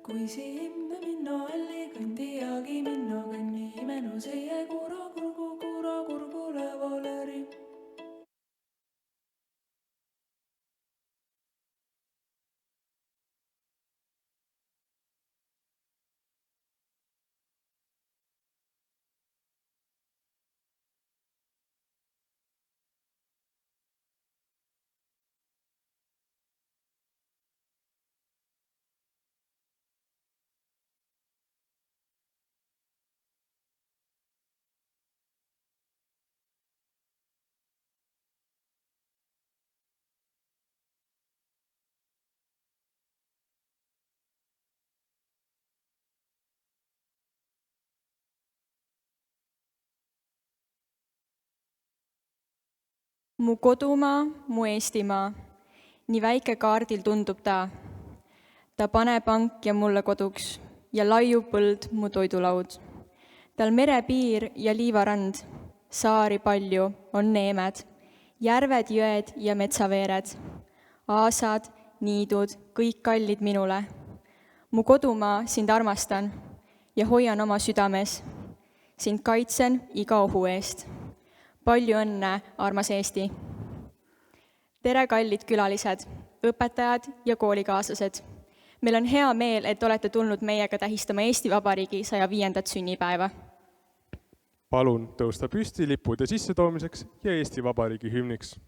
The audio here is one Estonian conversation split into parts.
Kui sihimme minno alli kõndiagi minno kõnni imenu seie kuro kurgu lävolööri. Mu kodumaa, mu Eestimaa, nii väike kaardil tundub ta. Ta panepank ja mulle koduks ja laiu põld mu toidulaud. Tal merepiir ja liivarand, saari palju, on neemed, järved, jõed ja metsaveered, aasad, niidud, kõik kallid minule. Mu kodumaa, sind armastan ja hoian oma südames. Sind kaitsen iga ohu eest. Palju õnne, armas Eesti! Tere, kallid külalised, õpetajad ja koolikaaslased! Meil on hea meel, et olete tulnud meiega tähistama Eesti Vabariigi 105. sünnipäeva. Palun tõusta püsti lippude sissetoomiseks ja Eesti Vabariigi hümniks.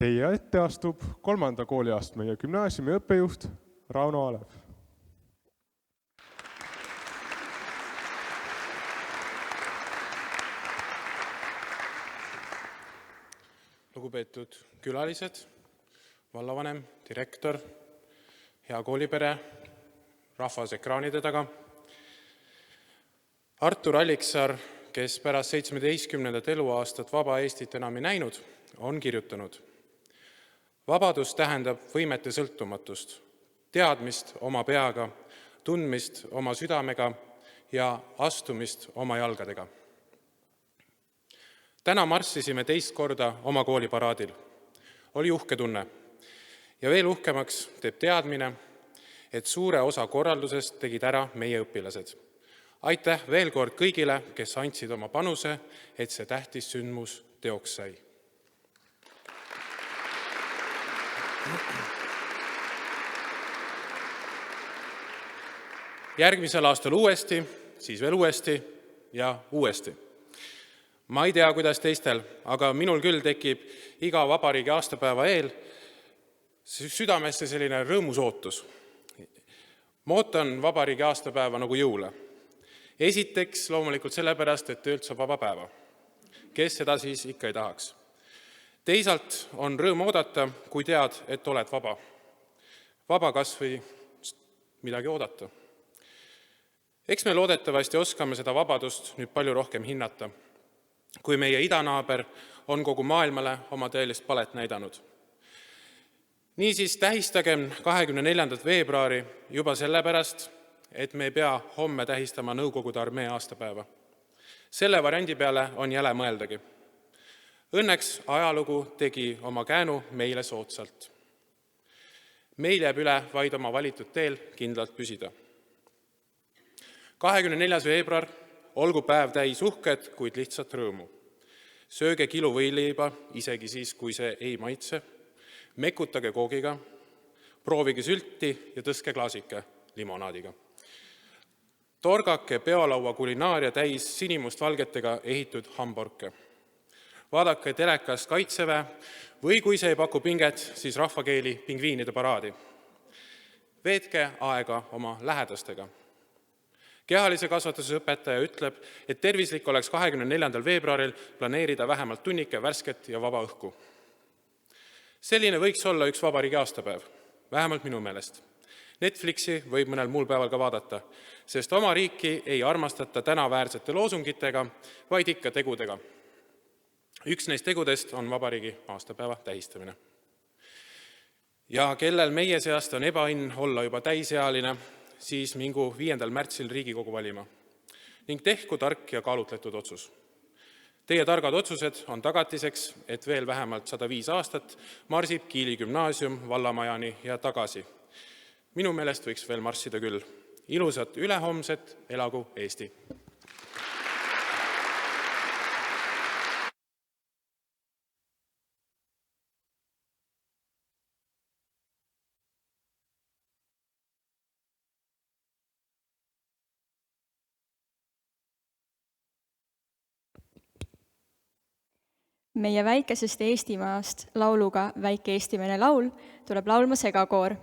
Teie ette astub 3. kooliastme ja gümnaasiumi õppejuht Rauno Alev. Lugupeetud külalised, vallavanem, direktor, hea koolipere, rahvas ekraanide taga. Artur Alliksaar, kes pärast 17. eluaastat vaba Eestit enam ei näinud, on kirjutanud: vabadus tähendab võimete sõltumatust, teadmist oma peaga, tundmist oma südamega ja astumist oma jalgadega. Täna marssisime teist korda oma kooliparaadil. Oli uhke tunne. Ja veel uhkemaks teeb teadmine, et suure osa korraldusest tegid ära meie õpilased. Aitäh veel kord kõigile, kes andsid oma panuse, et see tähtis sündmus teoks sai. Järgmisel aastal uuesti, siis veel uuesti ja uuesti. Ma ei tea, kuidas teistel, aga minul küll tekib iga vabariigi aastapäeva eel südamesse selline rõõmus ootus. Ma ootan vabariigi aastapäeva nagu jõule. Esiteks loomulikult sellepärast, et töölt saab vaba päeva. Kes seda siis ikka ei tahaks? Teisalt on rõõm oodata, kui tead, et oled vaba. Vaba kas või midagi oodata. Eks me loodetavasti oskame seda vabadust nüüd palju rohkem hinnata, kui meie idanaaber on kogu maailmale oma tõelist palet näidanud. Niisiis tähistagem 24. veebruari juba sellepärast, et me ei pea homme tähistama Nõukogude armee aastapäeva. Selle variandi peale on jäle mõeldagi. Õnneks ajalugu tegi oma käänu meile soodsalt. Meil jääb üle vaid oma valitud teel kindlalt püsida. 24. veebruar olgu päev täis uhked, kuid lihtsalt rõõmu. Sööge kilu võileiba, isegi siis, kui see ei maitse. Mekutage koogiga, proovige sülti ja tõstke klaasike limonaadiga. Torgake peolaua kulinaaria täis sinimust-valgetega ehitud hamburke. Vaadake telekast Kaitseväe või kui see ei paku pinget, siis rahvakeeli pingviinide paraadi. Veetke aega oma lähedastega. Kehalise kasvatuse õpetaja ütleb, et tervislik oleks 24. veebruaril planeerida vähemalt tunnike värsket ja vaba õhku. Selline võiks olla üks vabariigi aastapäev, vähemalt minu meelest. Netflixi võib mõnel muul päeval ka vaadata, sest oma riiki ei armastata tänaväärsete loosungitega, vaid ikka tegudega. Üks neist tegudest on vabariigi aastapäeva tähistamine. Ja kellel meie seast on ebaõnn olla juba täisealine, siis mingu 5. märtsil Riigikogu valima ning tehku tark ja kaalutletud otsus. Teie targad otsused on tagatiseks, et veel vähemalt 105 aastat marsib Kiili gümnaasium vallamajani ja tagasi. Minu meelest võiks veel marssida küll. Ilusat ülehomset, elagu Eesti! Meie väikesest Eestimaast lauluga Väike eestimene laul tuleb laulma segakoor.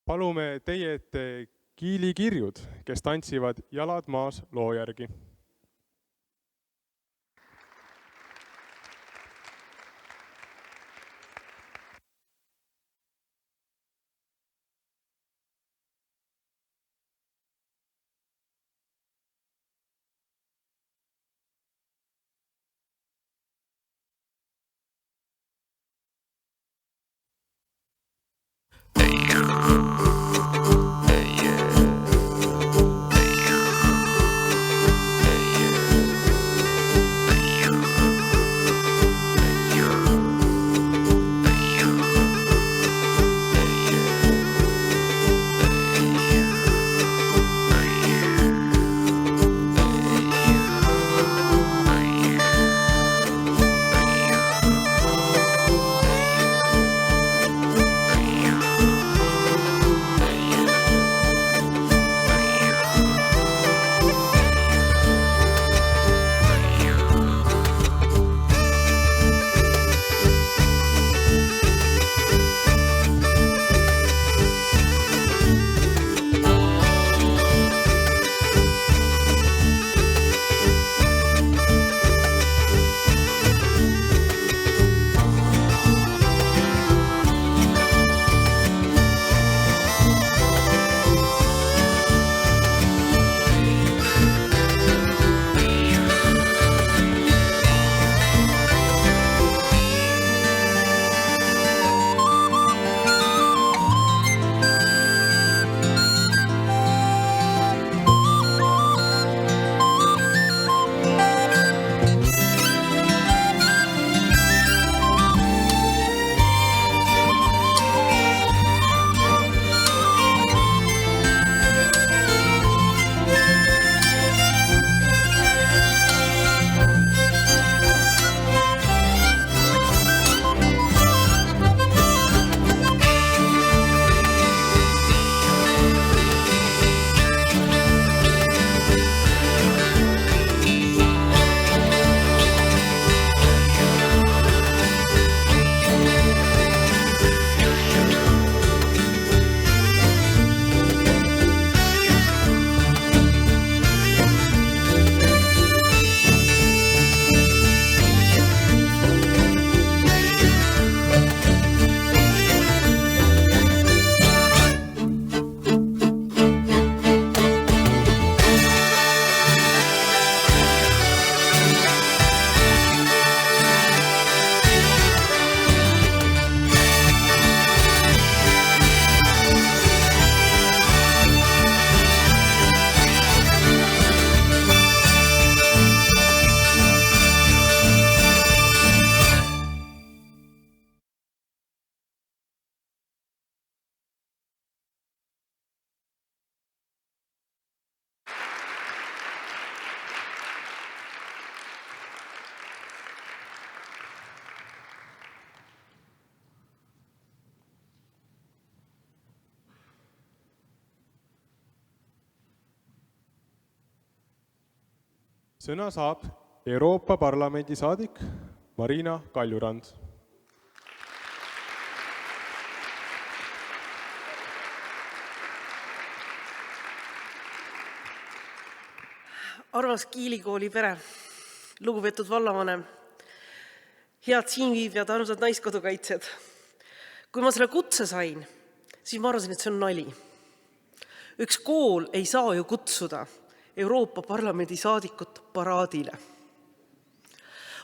Palume teie ette Kiili kirjud, kes tantsivad jalad maas loo järgi. Sõna saab Euroopa Parlamendi saadik Marina Kaljurand. Arvas Kiilikooli pere, lugupeetud vallavanem, head siinviibijad, armsad naiskodukaitsjad. Kui ma selle kutse sain, siis ma arvasin, et see on nali. Üks kool ei saa ju kutsuda Euroopa Parlamendi saadikut paraadile.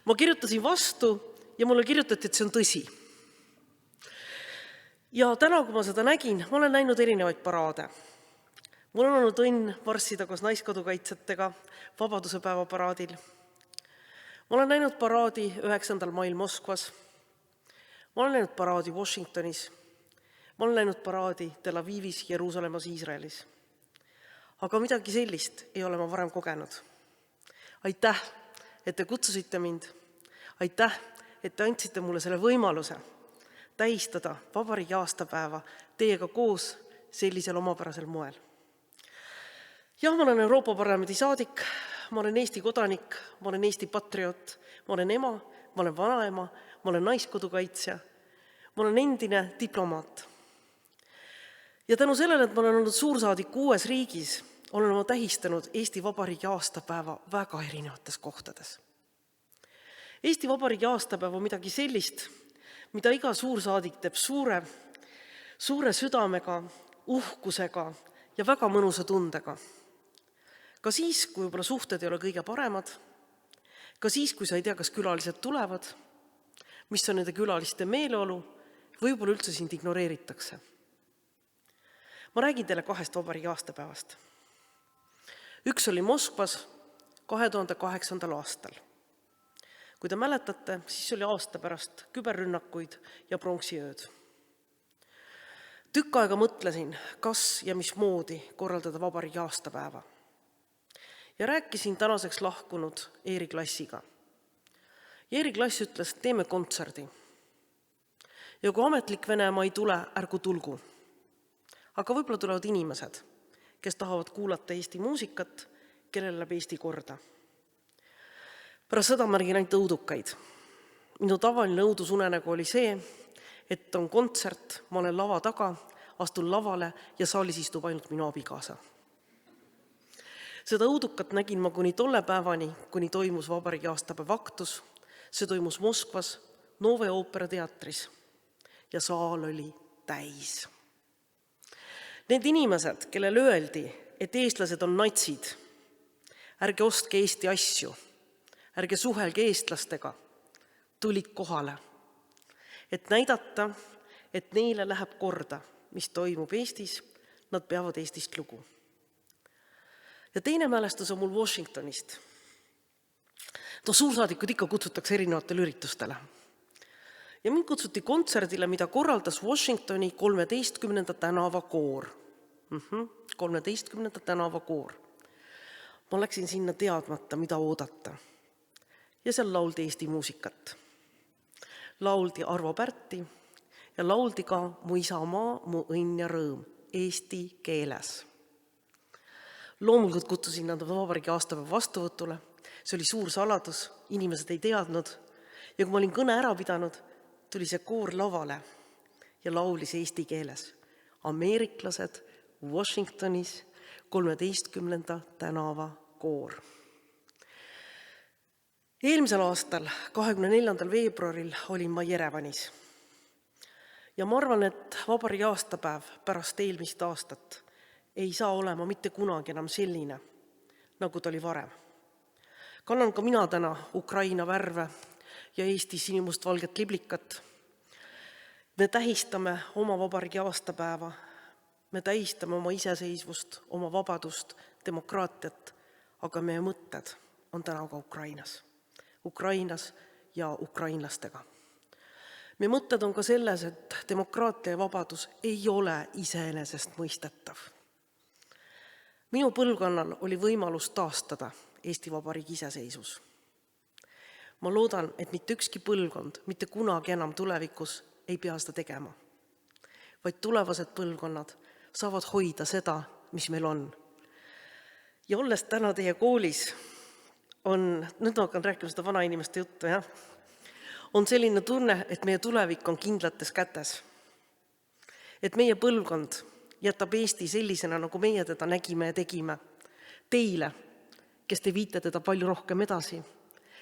Ma kirjutasin vastu ja mulle kirjutati, et see on tõsi. Ja täna, kui ma seda nägin, ma olen näinud erinevaid paraade. Mul on olnud õnn varssida koos naiskodukaitsjatega Vabaduse päeva paraadil. Ma olen näinud paraadi 9. mail Moskvas. Ma olen näinud paraadi Washingtonis. Ma olen näinud paraadi Tel Avivis, Jeruusalemmas, Iisraelis. Aga midagi sellist ei ole ma varem kogenud. Aitäh, et te kutsusite mind. Aitäh, et te andsite mulle selle võimaluse tähistada vabariigi aastapäeva teiega koos sellisel omapärasel moel. Jah, ma olen Euroopa Parlamendi saadik, ma olen Eesti kodanik, ma olen Eesti patrioot, ma olen ema, ma olen vanaema, ma olen naiskodukaitsja, ma olen endine diplomaat. Ja tänu sellele, et ma olen olnud suursaadik uues riigis, olen ma tähistanud Eesti Vabariigi aastapäeva väga erinevates kohtades. Eesti Vabariigi aastapäev on midagi sellist, mida iga suursaadik teeb suure südamega, uhkusega ja väga mõnusa tundega. Ka siis, kui võib-olla suhted ei ole kõige paremad, ka siis, kui sa ei tea, kas külalised tulevad, mis on nende külaliste meeleolu, võib-olla üldse sind ignoreeritakse. Ma räägin teile 2 vabariigi aastapäevast. Üks oli Moskvas 2008. aastal. Kui te mäletate, siis oli aasta pärast küberrünnakuid ja pronksiööd. Tükk aega mõtlesin, kas ja mismoodi korraldada vabariigi aastapäeva. Ja rääkisin tänaseks lahkunud Eeri Klassiga. Ja Eeri Klass ütles, teeme kontserdi. Ja kui ametlik Venemaa ei tule, ärgu tulgu. Aga võib-olla tulevad inimesed, kes tahavad kuulata Eesti muusikat, kellel läheb Eesti korda. Pärast seda ma nägin ainult õudukaid. Minu tavaline õudusunenägu oli see, et on kontsert, ma olen lava taga, astun lavale ja saalis istub ainult minu abikaasa. Seda õudukat nägin ma kuni tolle päevani, kuni toimus vabariigi aastapäev aktus. See toimus Moskvas Nove Oopera teatris ja saal oli täis. Need inimesed, kellel öeldi, et eestlased on natsid, ärge ostke Eesti asju, ärge suhelge eestlastega, tulid kohale, et näidata, et neile läheb korda, mis toimub Eestis, nad peavad Eestist lugu. Ja teine mälestus on mul Washingtonist. Suursaadikud ikka kutsutakse erinevatele üritustele. Ja mind kutsuti kontserdile, mida korraldas Washingtoni 13. tänava koor. 13. tänava koor. Ma läksin sinna teadmata, mida oodata. Ja seal lauldi Eesti muusikat. Lauldi Arvo Pärti ja lauldi ka Mu isamaa, mu õnn ja rõõm eesti keeles. Loomulikult kutsusin nad vabariigi aastapäeva vastuvõtule. See oli suur saladus, inimesed ei teadnud. Ja kui ma olin kõne ära pidanud, tuli see koor lavale ja laulis eesti keeles. Ameeriklased Washingtonis 13. tänava koor. Eelmisel aastal, 24. veebruaril olin ma Jerevanis. Ja ma arvan, et vabariigi aastapäev pärast eelmist aastat ei saa olema mitte kunagi enam selline, nagu ta oli varem. Kannan ka mina täna Ukraina värve ja Eesti sinimustvalget liblikat. Me tähistame oma vabariigi aastapäeva, me tähistame oma iseseisvust, oma vabadust, demokraatiat, aga meie mõtted on täna ka Ukrainas ja ukrainlastega. Meie mõtted on ka selles, et demokraatia ja vabadus ei ole iseenesest mõistetav. Minu põlvkonnal oli võimalus taastada Eesti Vabariigi iseseisvus. Ma loodan, et mitte ükski põlvkond, mitte kunagi enam tulevikus ei pea seda tegema, vaid tulevased põlvkonnad saavad hoida seda, mis meil on. Ja olles täna teie koolis, nüüd ma hakkan rääkima seda vanainimeste juttu, on selline tunne, et meie tulevik on kindlates kätes. Et meie põlvkond jätab Eesti sellisena, nagu meie teda nägime ja tegime. Teile, kes te viite teda palju rohkem edasi,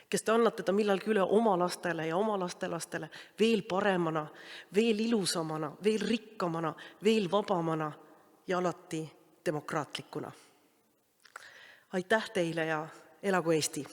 kes te annate ta millalgi üle oma lastele ja oma lastelastele veel paremana, veel ilusamana, veel rikkamana, veel vabamana ja alati demokraatlikuna. Aitäh teile ja elagu Eesti!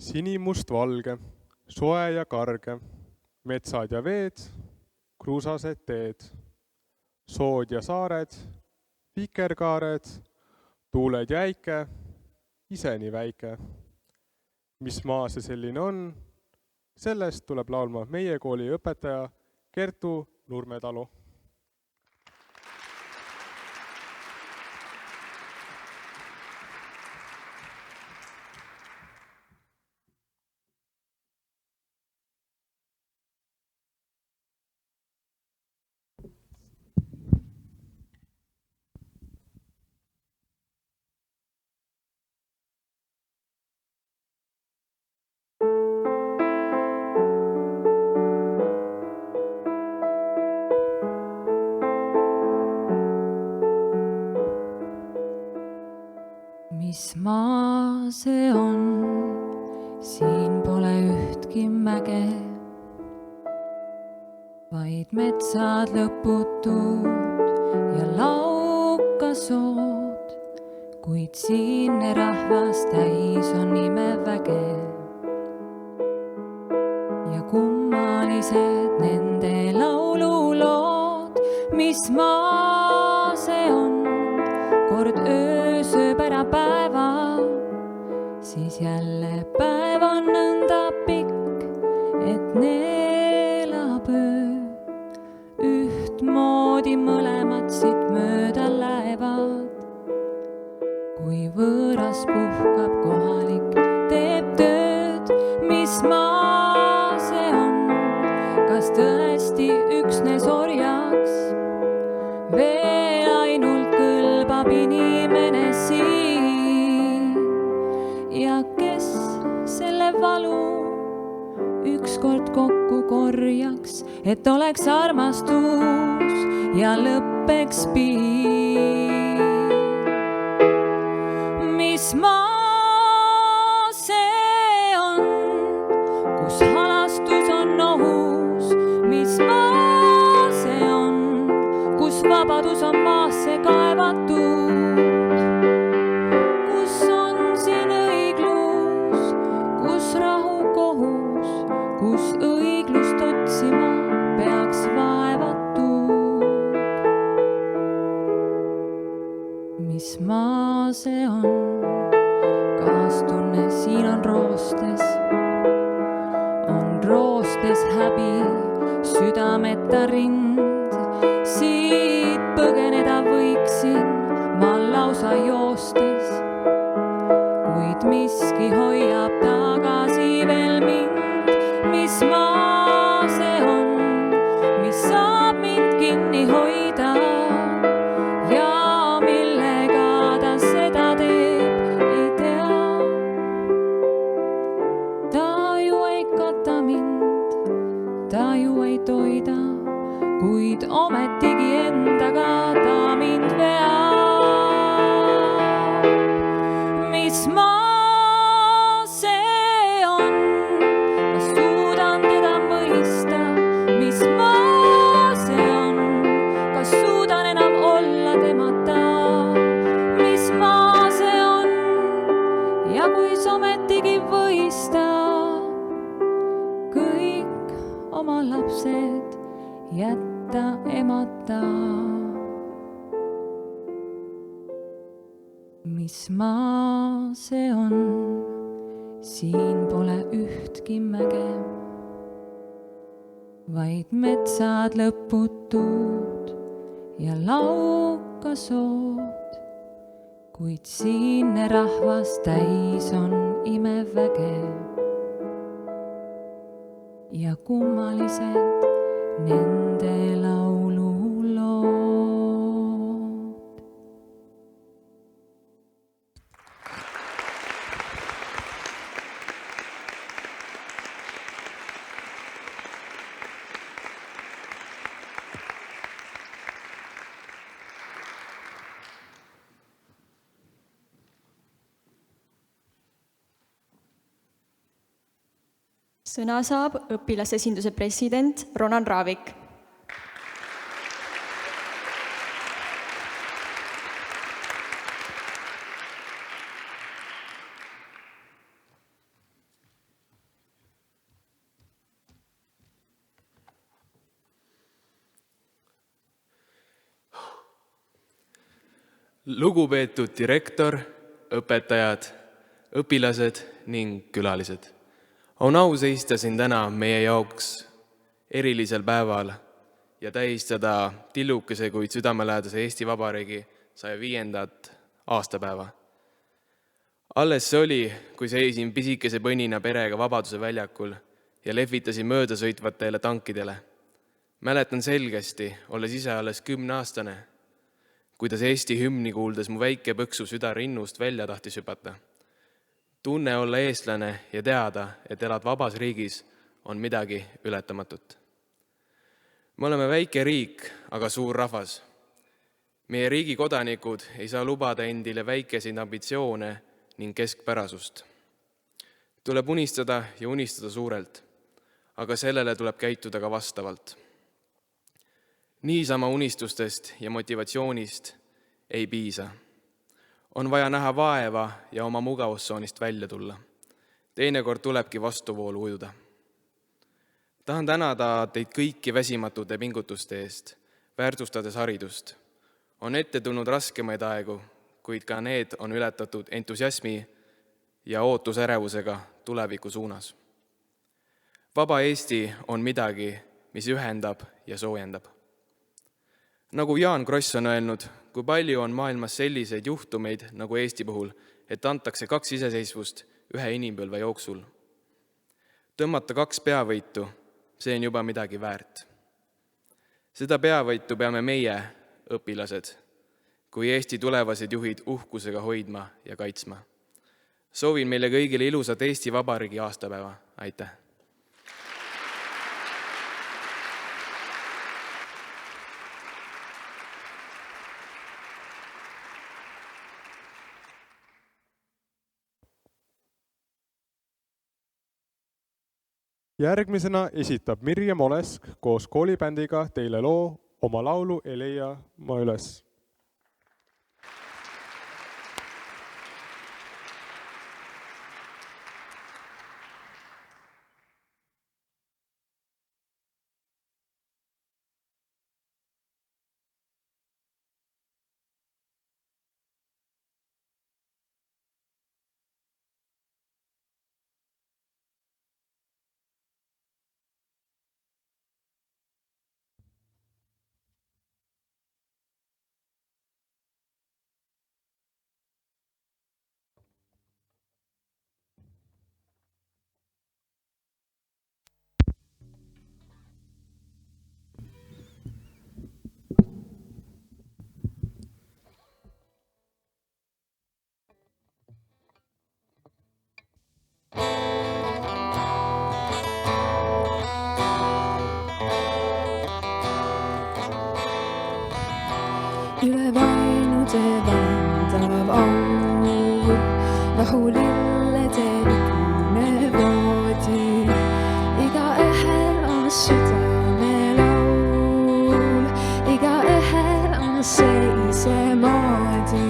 Sinimustvalge, soe ja karge, metsad ja veed, kruusased teed, sood ja saared, vikerkaared, tuuled ja äike, ise nii väike. Mis maa see selline on? Sellest tuleb laulma meie kooli õpetaja Kertu Nurmetalu. mis maa see on, siin pole ühtki mäge, vaid metsad lõputud ja laukasood, kuid siinne rahvas täis on imeväge ja kummalised nende laululood, mis maa see on, kord öö sööb ära päeva, siis jälle päev on nõnda pikk, et neelab öö. Ühtmoodi mõlemad siit mööda lähevad, kui võõras puhkab, kohalik teeb tööd, mis maa see on, kas tõesti üksnes orjaks, veel ainult kõlbab inimene siin ja kes selle valu ükskord kokku korjaks, et oleks armastus ja lõppeks piir. Mis maa see on, kus halastus on ohus, mis maa see on, kus vabadus on maasse kaevatud, kus on siin õiglus, kus rahu kohus, kus õiglust otsima peaks vaevatud. Mis maa see on, kaastunne siin on roostes häbi, südameta rind, siit põgeneda võiksin ma lausa joostes, kuid miski hoiab tagasi veel mind. Mis maa see on, mis saab mind kinni hoida ja millega ta seda teeb, ei tea. Ta ju ei kata mind, ta ju ei toida, kuid ometigi endaga ta mind veab. Mis maa ometigi võista, kõik oma lapsed jätta emata. Mis maa see on, siin pole ühtki mäge, vaid metsad lõputud ja laukasood, kuid siinne rahvas täis on imeväge ja kummalised nende laululood. Sõna saab õpilasesinduse president Ronan Raavik. Lugupeetud direktor, õpetajad, õpilased ning külalised. On au seista siin täna meie jaoks erilisel päeval ja tähistada tillukese, kuid südamelähedase Eesti Vabariigi 105. aastapäeva. Alles see oli, kui seisin pisikese põnina perega Vabaduse väljakul ja lehvitasin möödasõitvatele tankidele. Mäletan selgesti, olles ise alles 10-aastane, kuidas Eesti hümni kuuldes mu väike põksu süda rinnust välja tahtis hüpata. Tunne olla eestlane ja teada, et elad vabas riigis, on midagi ületamatut. Me oleme väike riik, aga suur rahvas. Meie riigi kodanikud ei saa lubada endile väikeseid ambitsioone ning keskpärasust. Tuleb unistada ja unistada suurelt, aga sellele tuleb käituda ka vastavalt. Niisama unistustest ja motivatsioonist ei piisa. On vaja näha vaeva ja oma mugavustsoonist välja tulla. Teinekord tulebki vastuvoolu ujuda. Tahan tänada teid kõiki väsimatute pingutuste eest, väärtustades haridust. On ette tulnud raskemaid aegu, kuid ka need on ületatud entusiasmi ja ootusärevusega tuleviku suunas. Vaba Eesti on midagi, mis ühendab ja soojendab. Nagu Jaan Kross on öelnud, kui palju on maailmas selliseid juhtumeid nagu Eesti puhul, et antakse 2 iseseisvust ühe inimpõlve jooksul. Tõmmata 2 peavõitu, see on juba midagi väärt. Seda peavõitu peame meie, õpilased, kui Eesti tulevased juhid uhkusega hoidma ja kaitsma. Soovin meile kõigile ilusat Eesti Vabariigi aastapäeva. Aitäh! Järgmisena esitab Mirjam Olesk koos koolibändiga teile loo oma laulu Ei leia ma üles. Üle vainude vandav aur, rahulillede lukune voodi. Igaühel on südamelaul, igaühel on see isemoodi.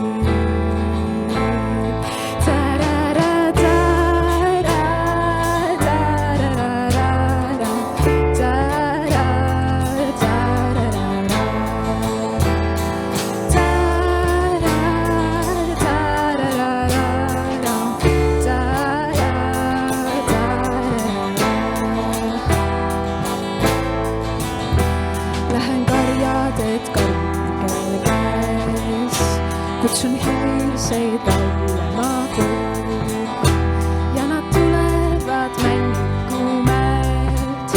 Kutsun hiliseid laulema kogu ja nad tulevad mängumäelt.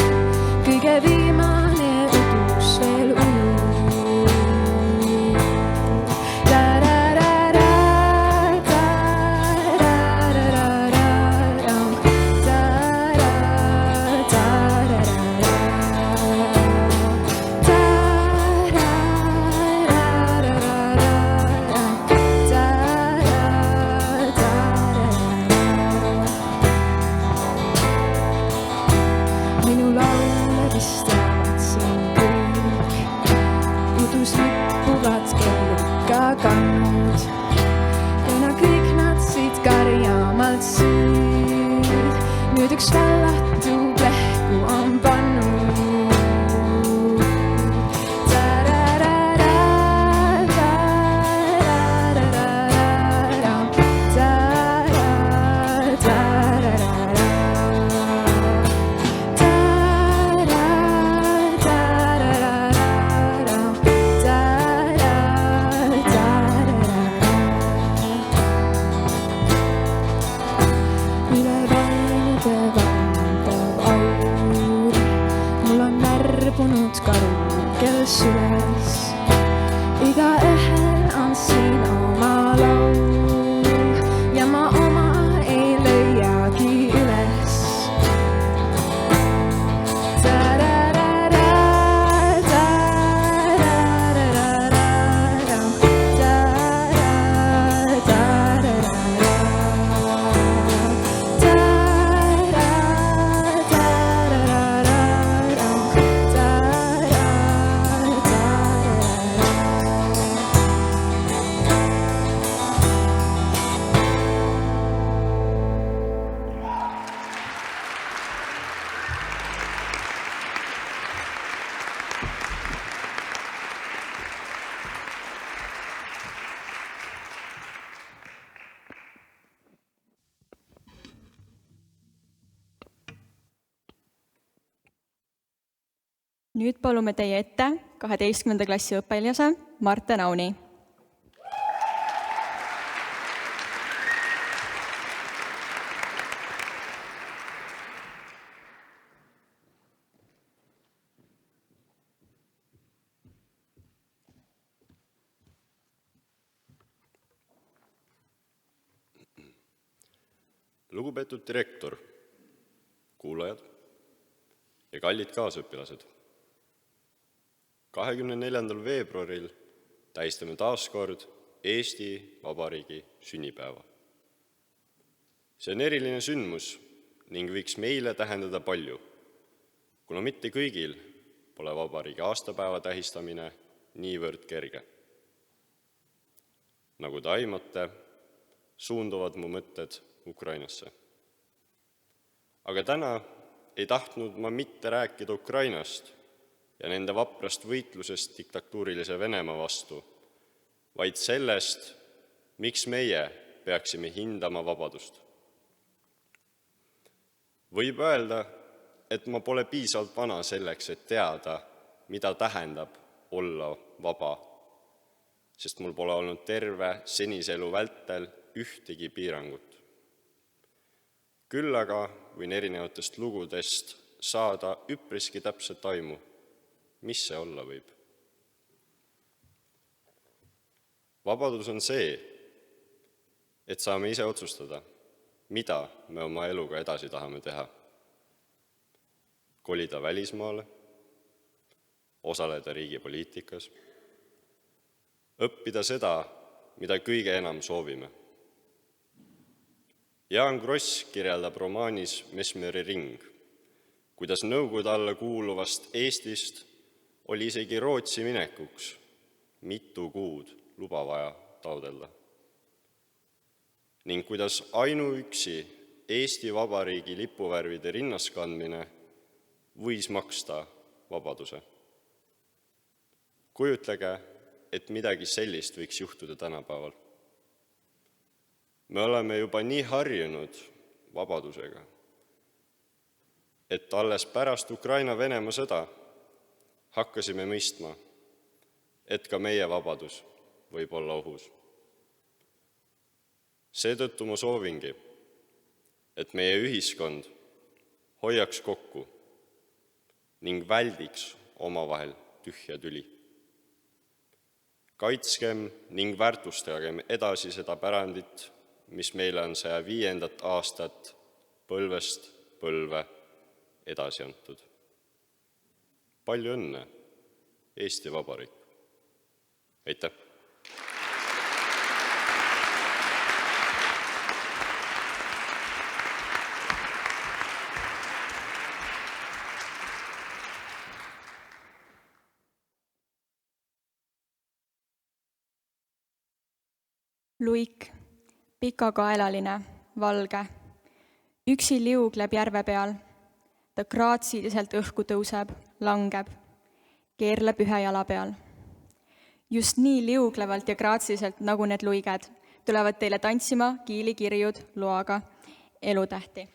Kõige viimane udus veel ujub. Kuna kõik nad siit karjamalt siid, nüüd üks vallatu plehku on pannud. Süles. Igaühel on siin oma laul ja ma oma ei leiagi üles. Nüüd palume teie ette 12. klassi õpilase Marte Nauni. Lugupeetud direktor, kuulajad ja kallid kaasõpilased. 24. veebruaril tähistame taas kord Eesti Vabariigi sünnipäeva. See on eriline sündmus ning võiks meile tähendada palju, kuna mitte kõigil pole vabariigi aastapäeva tähistamine niivõrd kerge. Nagu te aimate, suunduvad mu mõtted Ukrainasse. Aga täna ei tahtnud ma mitte rääkida Ukrainast ja nende vaprast võitlusest diktatuurilise Venemaa vastu, vaid sellest, miks meie peaksime hindama vabadust. Võib öelda, et ma pole piisavalt vana selleks, et teada, mida tähendab olla vaba, sest mul pole olnud terve senise elu vältel ühtegi piirangut. Küll aga võin erinevatest lugudest saada üpriski täpset aimu, mis see olla võib. Vabadus on see, et saame ise otsustada, mida me oma eluga edasi tahame teha. Kolida välismaale, osaleda riigi poliitikas, õppida seda, mida kõige enam soovime. Jaan Kross kirjeldab romaanis Mesmeri ring, kuidas Nõukogude alla kuuluvast Eestist oli isegi Rootsi minekuks mitu kuud luba vaja taodelda. Ning kuidas ainuüksi Eesti Vabariigi lipuvärvide rinnaskandmine võis maksta vabaduse. Kujutlege, et midagi sellist võiks juhtuda tänapäeval. Me oleme juba nii harjunud vabadusega, et alles pärast Ukraina-Venemaa sõda hakkasime mõistma, et ka meie vabadus võib olla ohus. Seetõttu ma soovingi, et meie ühiskond hoiaks kokku ning väldiks omavahel tühja tüli. Kaitskem ning väärtustagem edasi seda pärandit, mis meile on 105. aastat põlvest põlve edasi antud. Palju õnne, Eesti Vabariik! Aitäh! Luik, pikakaelaline, valge. Üksi liugleb järve peal. Ta graatsiliselt õhku tõuseb, langeb, keerleb ühe jala peal. Just nii liuglevalt ja graatsiliselt nagu need luiged tulevad teile tantsima kiilikirjud loaga elutähti.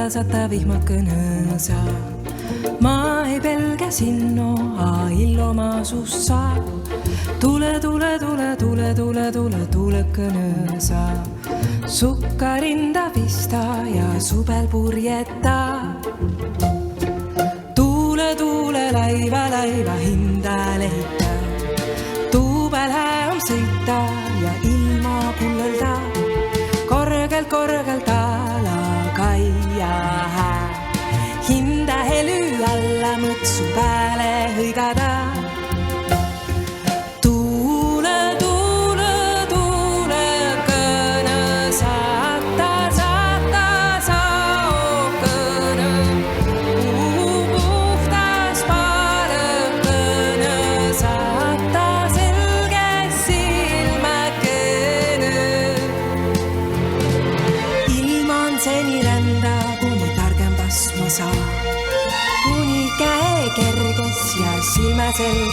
Sata vihmad kõnõsa. Ma ei pelge sinnoa illoma sussa. Tule kõnõsa. Sukkarinda pista ja subel purjeta. Tuule laiva hinda leita. Tuubele on sõita ja ilma kullelda. Korgelt ala kaia. Hinda hely alla mõtsu pääle hõigada. Tuule kõne saata sao kõne. Puhtas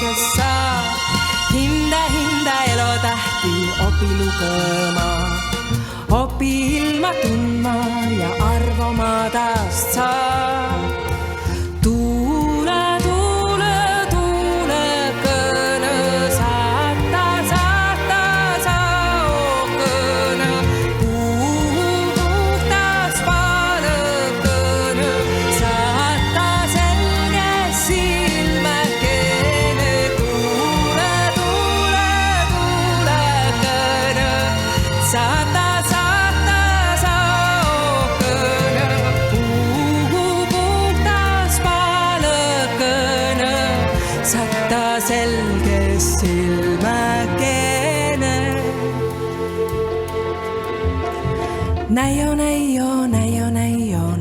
kes sa hinda elutähti opi lugema, opi ilma tundma ja arvama taast sa.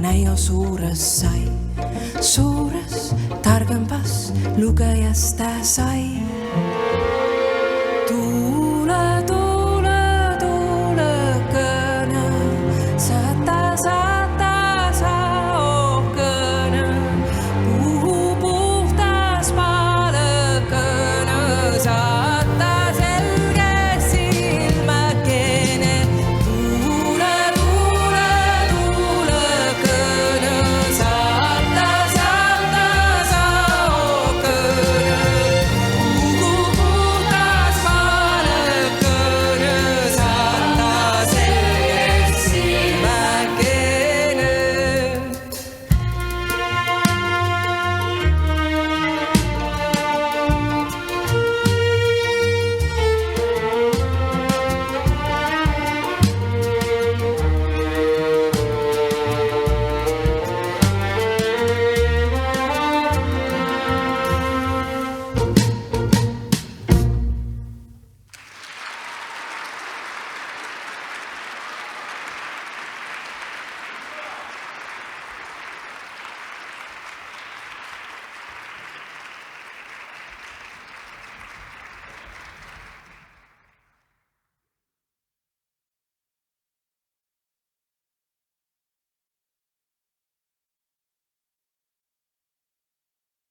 Näio suures sai, suures targempas lugejasta sai. Tuule kõne, sata sa ookeene, puhu puhtas palõkõne, sata selge silmäkeene.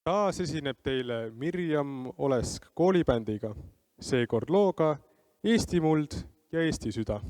Taas esineb teile Mirjam Olesk koolibändiga, seekord looga Eesti muld ja Eesti süda.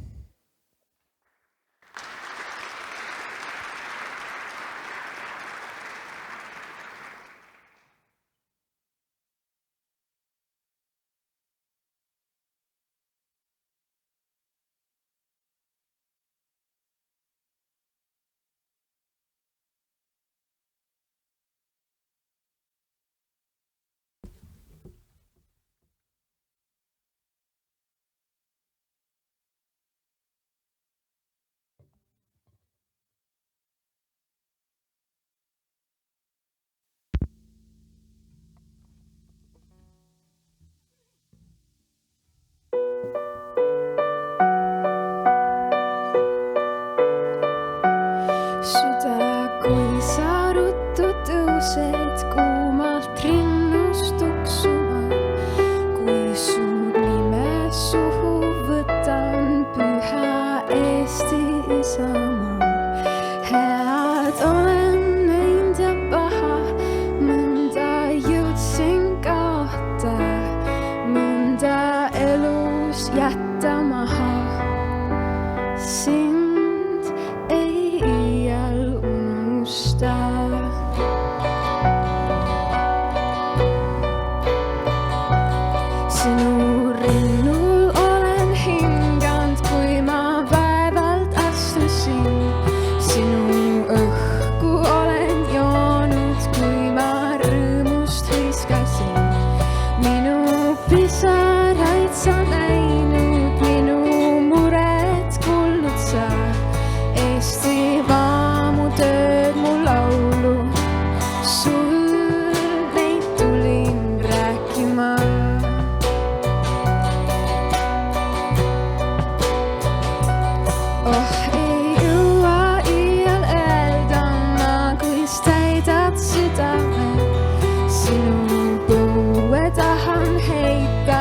Sinu põue tahan heita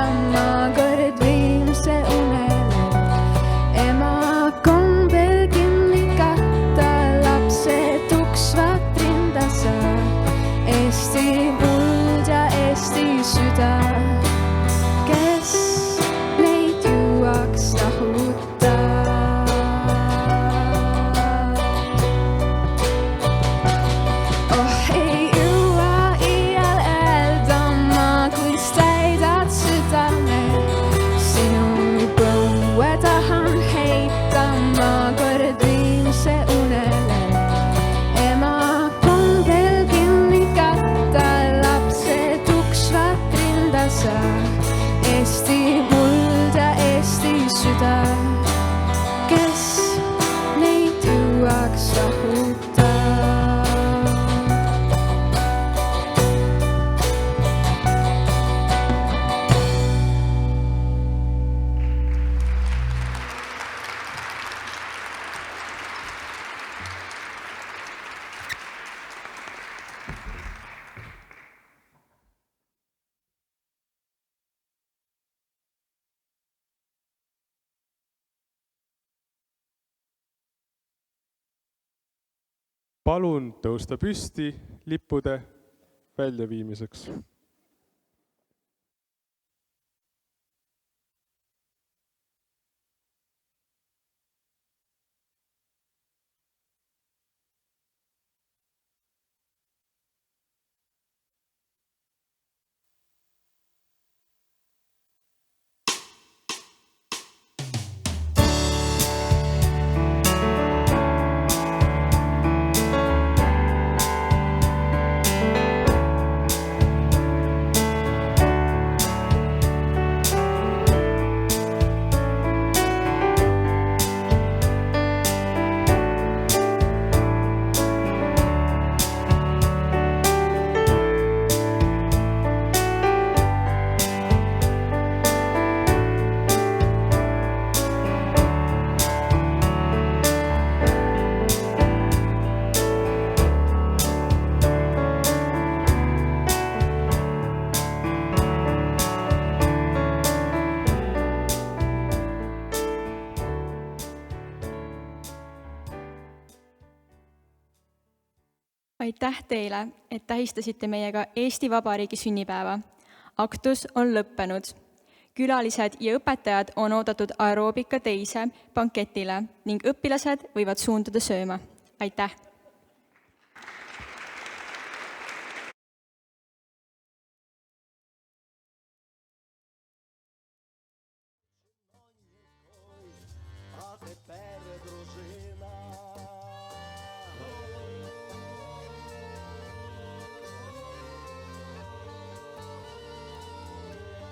palun tõusta püsti lippude väljaviimiseks. Aitäh teile, et tähistasite meiega Eesti Vabariigi sünnipäeva. Aktus on lõppenud. Külalised ja õpetajad on oodatud aeroobika teise banketile ning õpilased võivad suunduda sööma. Aitäh!